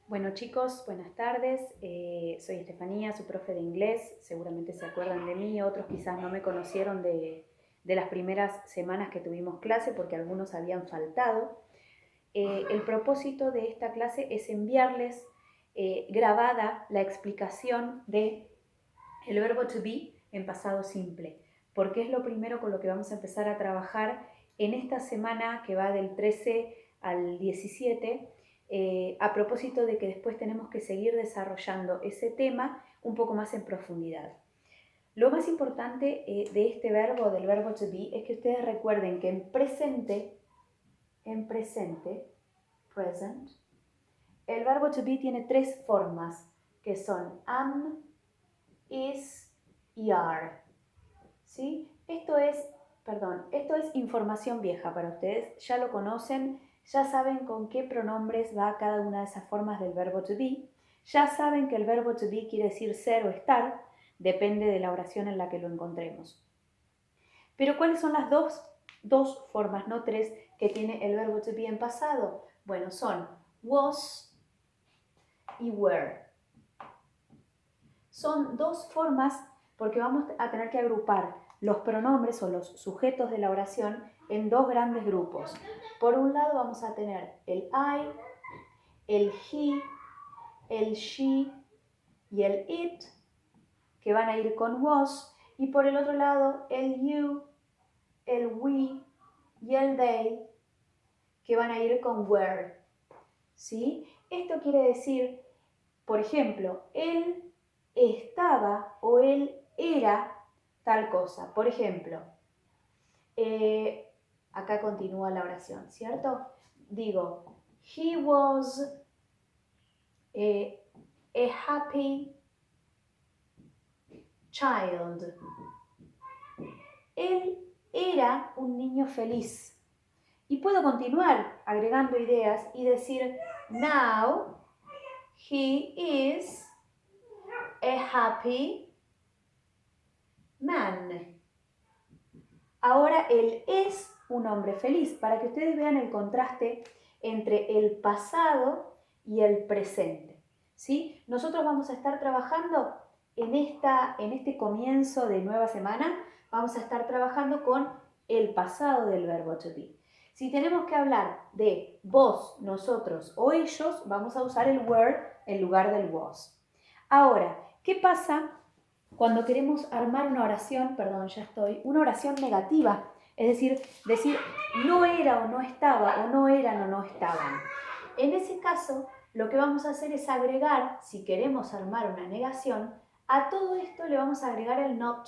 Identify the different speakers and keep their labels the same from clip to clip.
Speaker 1: Bueno chicos, buenas tardes. Soy Estefanía, su profe de inglés. Seguramente se acuerdan de mí, otros quizás no me conocieron de las primeras semanas que tuvimos clase porque algunos habían faltado. El propósito de esta clase es enviarles grabada la explicación de el verbo to be en pasado simple, porque es lo primero con lo que vamos a empezar a trabajar en esta semana que va del 13 al 17, a propósito de que después tenemos que seguir desarrollando ese tema un poco más en profundidad. Lo más importante de este verbo, del verbo to be, es que ustedes recuerden que en present, present, el verbo to be tiene tres formas, que son am, is y are. ¿Sí? Esto es información vieja para ustedes, ya lo conocen, ya saben con qué pronombres va cada una de esas formas del verbo to be, ya saben que el verbo to be quiere decir ser o estar, depende de la oración en la que lo encontremos. Pero ¿cuáles son las dos formas, no tres, que tiene el verbo to be en pasado? Bueno, son was y were. Son dos formas porque vamos a tener que agrupar los pronombres o los sujetos de la oración en dos grandes grupos. Por un lado vamos a tener el I, el he, el she y el it, que van a ir con was, y por el otro lado el you, el we y el they, que van a ir con were. ¿Sí? Esto quiere decir, por ejemplo, él estaba o él era tal cosa. Por ejemplo, acá continúa la oración, ¿cierto? Digo, he was a happy child. Él era un niño feliz. Y puedo continuar agregando ideas y decir, now he is a happy man. Ahora él es un hombre feliz, para que ustedes vean el contraste entre el pasado y el presente. ¿Sí? Nosotros vamos a estar trabajando en este comienzo de nueva semana, vamos a estar trabajando con el pasado del verbo to be. Si tenemos que hablar de vos, nosotros o ellos, vamos a usar el were en lugar del was. Ahora, ¿qué pasa cuando queremos armar una oración, una oración negativa? Es decir no era o no estaba, o no eran o no estaban. En ese caso, lo que vamos a hacer es agregar, si queremos armar una negación, a todo esto le vamos a agregar el not,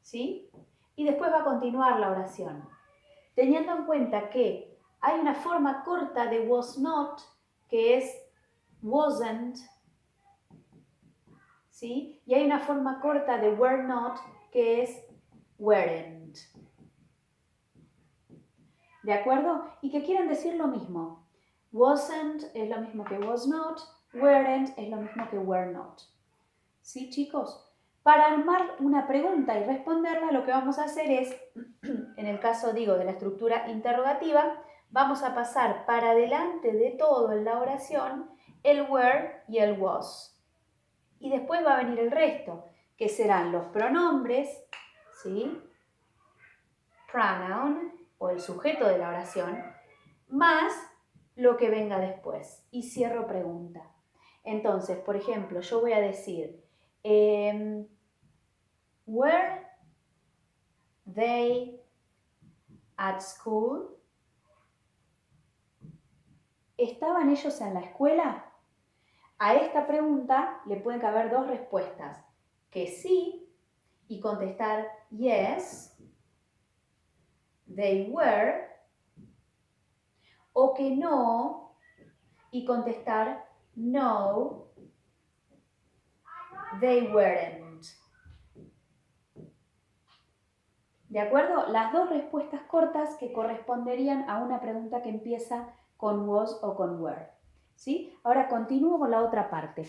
Speaker 1: ¿sí? Y después va a continuar la oración. Teniendo en cuenta que hay una forma corta de was not, que es wasn't, ¿sí? Y hay una forma corta de were not, que es weren't. ¿De acuerdo? Y que quieran decir lo mismo. Wasn't es lo mismo que was not, weren't es lo mismo que were not. ¿Sí, chicos? Para armar una pregunta y responderla, lo que vamos a hacer es, en el caso, de la estructura interrogativa, vamos a pasar para delante de todo en la oración el were y el was. Y después va a venir el resto, que serán los pronombres, ¿sí? Pronoun, o el sujeto de la oración, más lo que venga después. Y cierro pregunta. Entonces, por ejemplo, yo voy a decir, were they at school? ¿Estaban ellos en la escuela? A esta pregunta le pueden caber dos respuestas, que sí y contestar yes, they were, o que no y contestar no, they weren't. ¿De acuerdo? Las dos respuestas cortas que corresponderían a una pregunta que empieza con was o con were. ¿Sí? Ahora continúo con la otra parte.